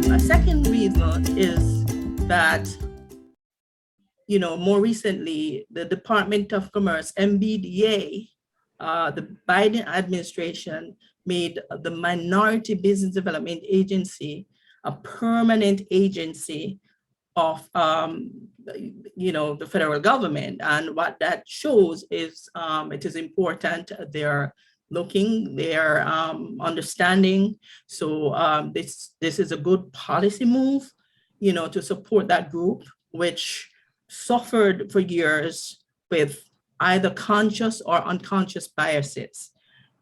A second reason is that, more recently, the Department of Commerce, MBDA, the Biden administration made the Minority Business Development Agency a permanent agency of the federal government. And what that shows is it is important they're looking, they're understanding. So this is a good policy move, to support that group, which suffered for years with either conscious or unconscious biases.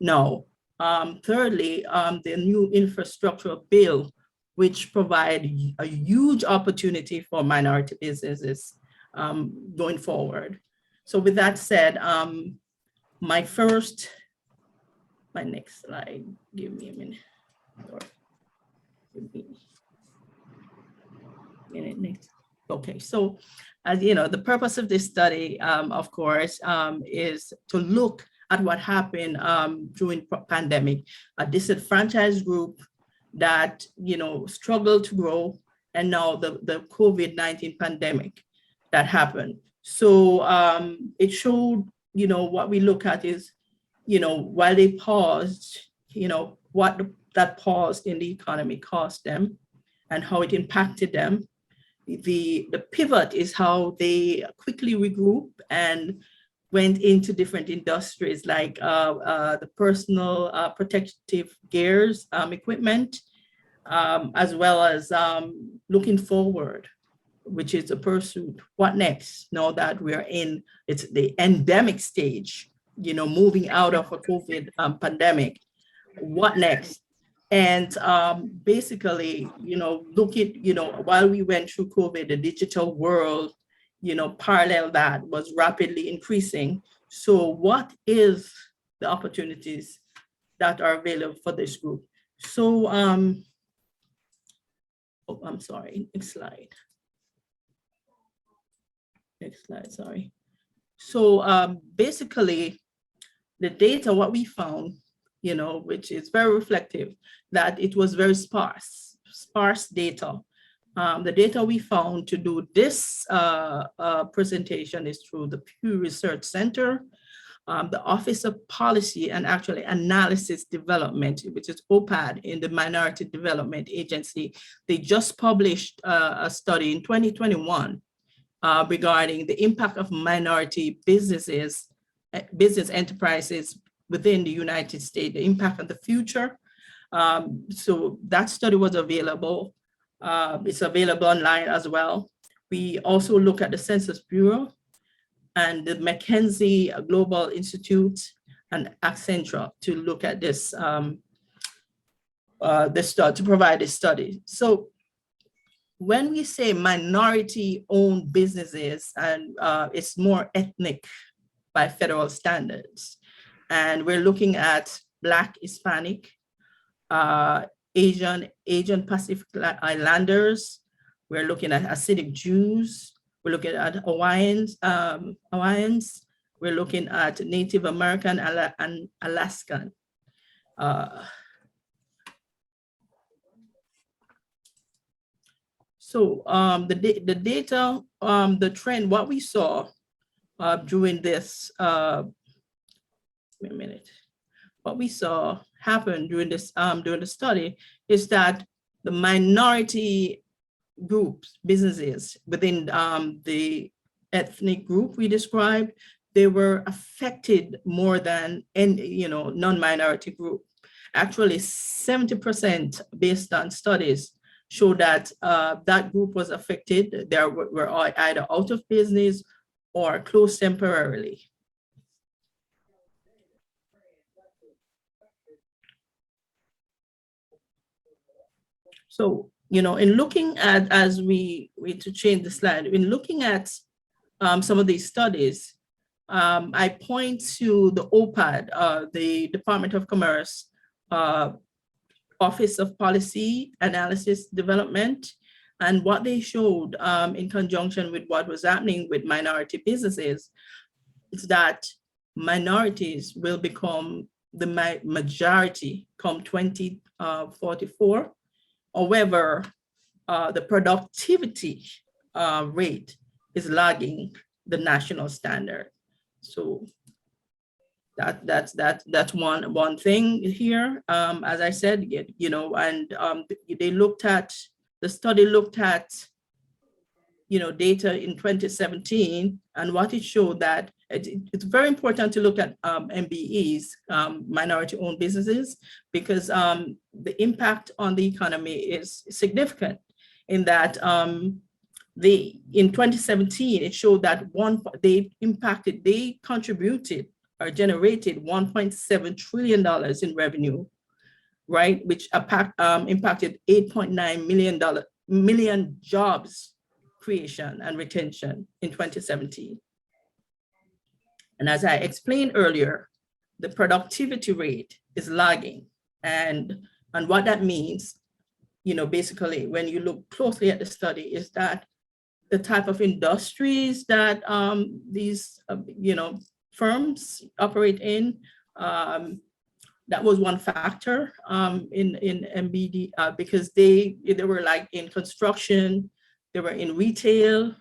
Now, thirdly, the new infrastructure bill, which provide a huge opportunity for minority businesses going forward. So with that said, my next slide, give me a minute. Give me a minute next. Okay, so as you know, the purpose of this study, of course, is to look at what happened during pandemic, a disenfranchised group that struggled to grow, and now the COVID-19 pandemic that happened. So it showed, what we look at is, while they paused, what that pause in the economy cost them and how it impacted them. The pivot is how they quickly regroup and went into different industries like the personal protective gears equipment, as well as looking forward, which is a pursuit. What next? Now that we're in, it's the endemic stage, moving out of a COVID pandemic, what next? And basically, look at, while we went through COVID, the digital world, parallel that was rapidly increasing. So what is the opportunities that are available for this group? So, I'm sorry, next slide. Next slide, sorry. So basically, the data, what we found, which is very reflective, that it was very sparse data. The data we found to do this presentation is through the Pew Research Center, the Office of Policy and actually Analysis Development, which is OPAD in the Minority Development Agency. They just published a study in 2021 regarding the impact of minority business enterprises within the United States, the impact on the future. So that study was available. It's available online as well. We also look at the Census Bureau and the McKinsey Global Institute and Accenture to look at this, to provide this study. So when we say minority-owned businesses, and it's more ethnic by federal standards, and we're looking at Black, Hispanic, Asian Pacific Islanders. We're looking at Hasidic Jews. We're looking at Hawaiians. We're looking at Native American and Alaskan. So the data, the trend, what we saw during this, wait a minute. What we saw happen during this during the study is that the minority groups, businesses within the ethnic group we described, they were affected more than non-minority group. Actually, 70% based on studies show that that group was affected. They were either out of business or closed temporarily. So, in looking at, as we to change the slide, in looking at some of these studies, I point to the OPAD, the Department of Commerce, Office of Policy, Analysis, Development, and what they showed in conjunction with what was happening with minority businesses is that minorities will become the majority come 2044. However, the productivity rate is lagging the national standard. So that's one thing here. As I said, you know, and they looked at, the study looked at, you know, data in 2017, and what it showed that it's very important to look at MBEs, minority-owned businesses, because the impact on the economy is significant. In that, in 2017, it showed that they contributed or generated $1.7 trillion in revenue, right? Which impacted 8.9 million jobs creation and retention in 2017. And as I explained earlier, the productivity rate is lagging. And what that means, you know, basically, when you look closely at the study, is that the type of industries that these, you know, firms operate in, that was one factor in MBD, because they were like in construction, they were in retail,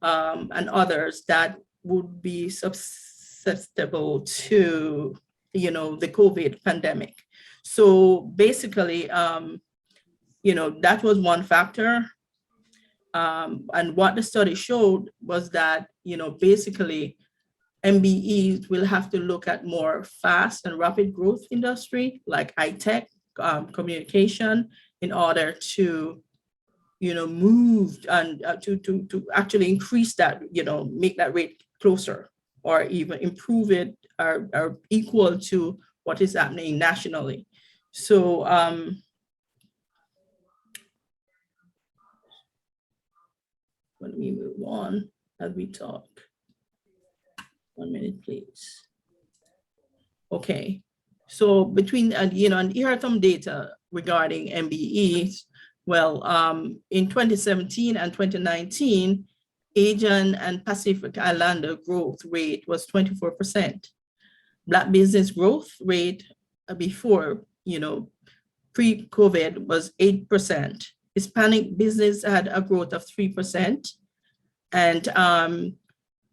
and others that would be susceptible to, you know, the COVID pandemic. So basically, you know, that was one factor. And what the study showed was that, you know, basically MBEs will have to look at more fast and rapid growth industry like high-tech, communication, in order to, you know, move and to actually increase that, you know, make that rate closer or even improve it or equal to what is happening nationally. So let me move on as we talk. 1 minute, please. Okay, so between, you know, and here are some data regarding MBEs. Well, in 2017 and 2019, Asian and Pacific Islander growth rate was 24%. Black business growth rate before, you know, pre-COVID was 8%. Hispanic business had a growth of 3%. And,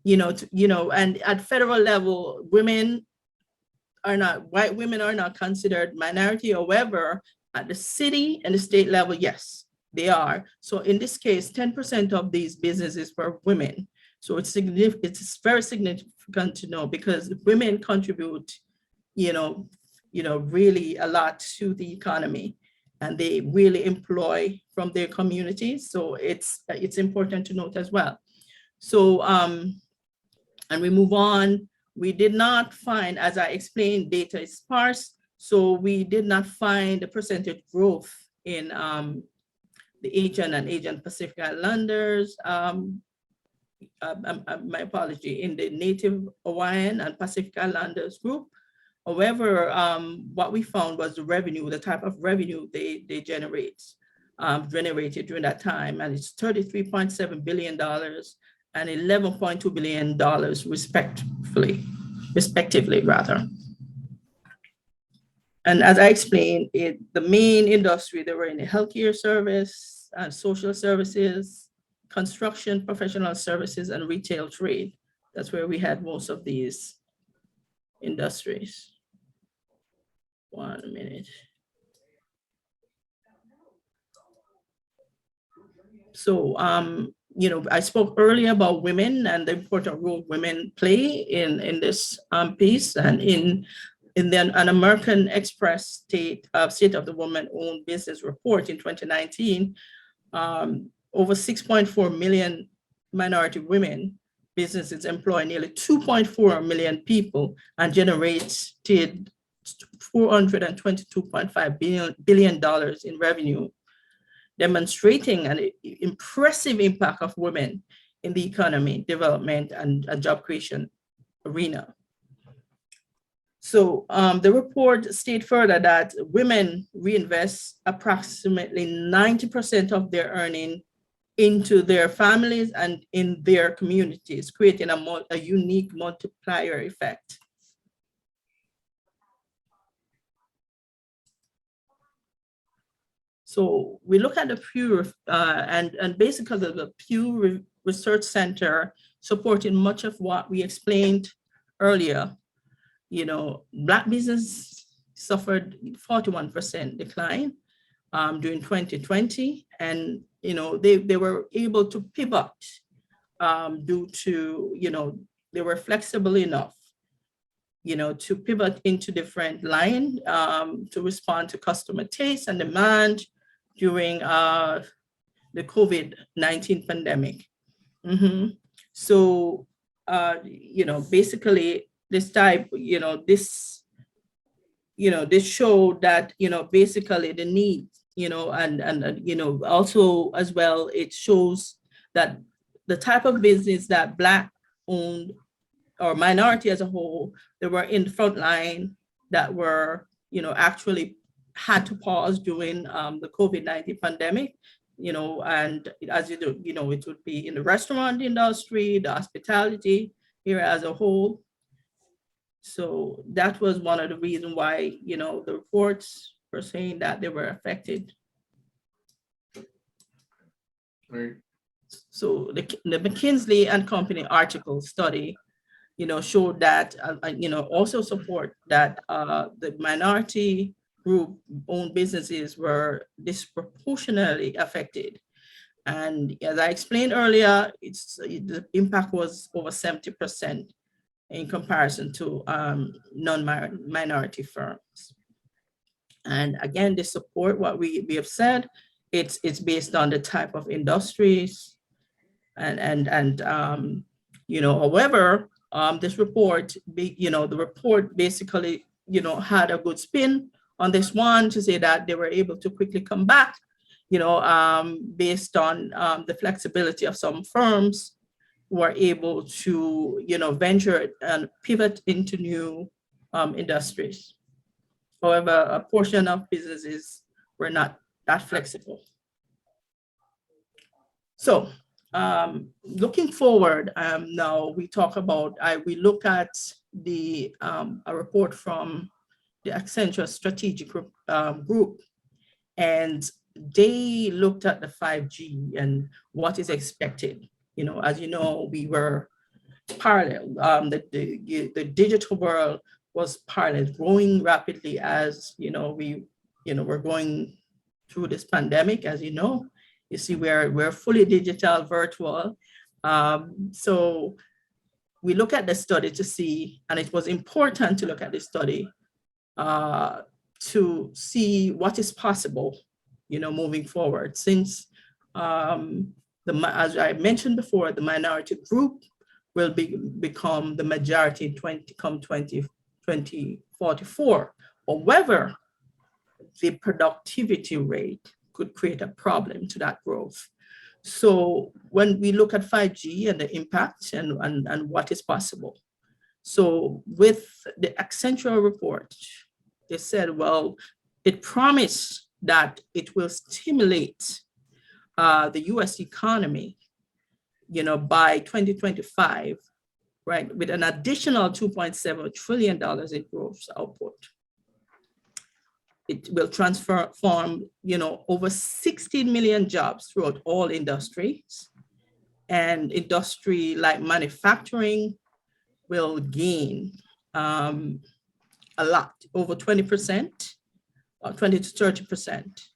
you know, and at federal level, white women are not considered minority. However, at the city and the state level, yes, they are. So in this case, 10% of these businesses were women. So it's significant, it's very significant to know, because women contribute, you know, really a lot to the economy, and they really employ from their communities. So it's important to note as well. So, and we move on. We did not find, as I explained, data is sparse. So we did not find the percentage growth in the Asian and Asian Pacific Islanders. My apology, in the Native Hawaiian and Pacific Islanders group. However, what we found was the revenue, the type of revenue they generated during that time, and it's $33.7 billion and $11.2 billion respectively rather. And as I explained, the main industry, they were in the healthcare service and social services, construction, professional services, and retail trade. That's where we had most of these industries. 1 minute. So, you know, I spoke earlier about women and the important role women play in this piece, and in an American Express State of the Woman-Owned Business report in 2019, over 6.4 million minority women businesses employ nearly 2.4 million people and generated $422.5 billion in revenue, demonstrating an impressive impact of women in the economy, development, and job creation arena. So the report stated further that women reinvest approximately 90% of their earning into their families and in their communities, creating a unique multiplier effect. So we look at the Pew, and basically the Pew Research Center supporting much of what we explained earlier. You know, Black business suffered 41% decline during 2020, and you know they were able to pivot due to, you know, they were flexible enough, you know, to pivot into different line to respond to customer taste and demand during the COVID-19 pandemic. So, you know, basically this type, this showed that, basically the need, and also as well, it shows that the type of business that Black owned or minority as a whole, they were in the front line that were, actually had to pause during the COVID-19 pandemic, and as you do, it would be in the restaurant industry, the hospitality area as a whole. So that was one of the reasons why, the reports were saying that they were affected. Right. So the McKinsey and Company article study, showed that, also support that the minority group owned businesses were disproportionately affected. And as I explained earlier, the impact was over 70% in comparison to non-minority firms. And again, they support what we have said. It's based on the type of industries, and however, this report, the report basically, had a good spin on this one to say that they were able to quickly come back, based on the flexibility of some firms who are able to, venture and pivot into new industries. However, a portion of businesses were not that flexible. So looking forward, now we talk about, we look at the a report from the Accenture Strategic Group, and they looked at the 5G and what is expected. As you know, we were parallel. The digital world was parallel, growing rapidly as we're going through this pandemic. As you know, you see, we're fully digital, virtual. So we look at the study to see, and it was important to look at this study to see what is possible, moving forward. Since as I mentioned before, the minority group will become the majority in 2044. However, the productivity rate could create a problem to that growth. So when we look at 5G and the impact and what is possible. So with the Accenture report, they said, well, it promised that it will stimulate the US economy, by 2025, right, with an additional $2.7 trillion in gross output. It will transform, over 16 million jobs throughout all industries. And industry like manufacturing will gain a lot, over 20%, or 20 to 30%.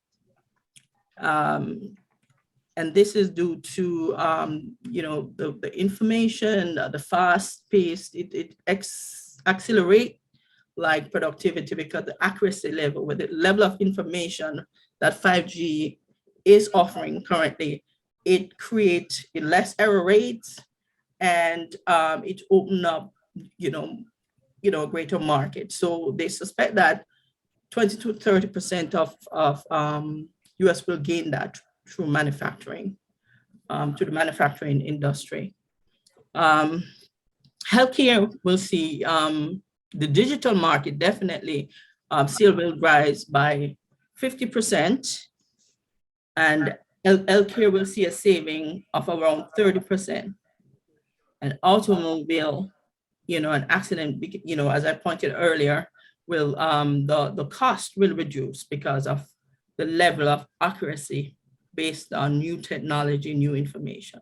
And this is due to, the information, the fast pace, it accelerate like productivity, because the accuracy level, with the level of information that 5G is offering currently, it creates less error rates, and it open up, a greater market. So they suspect that 20 to 30% of US will gain that through manufacturing, to the manufacturing industry. Healthcare will see the digital market definitely still will rise by 50%, and healthcare will see a saving of around 30%. And automobile, an accident, as I pointed earlier, will the cost will reduce because of the level of accuracy based on new technology, new information.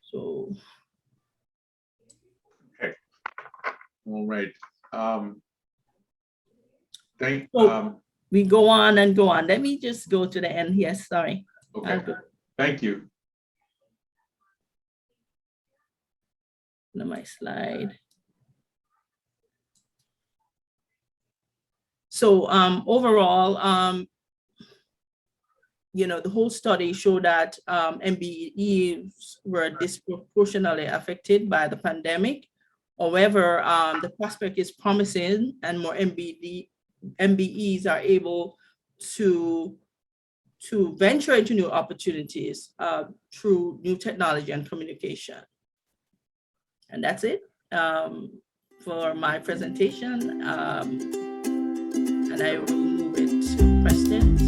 So. Okay. All right. We go on and go on. Let me just go to the end. Yes, sorry. Okay. Thank you. My slide. So overall, the whole study showed that MBEs were disproportionately affected by the pandemic. However, the prospect is promising, and more MBEs are able to venture into new opportunities through new technology and communication. And that's it for my presentation. And I will move it to questions.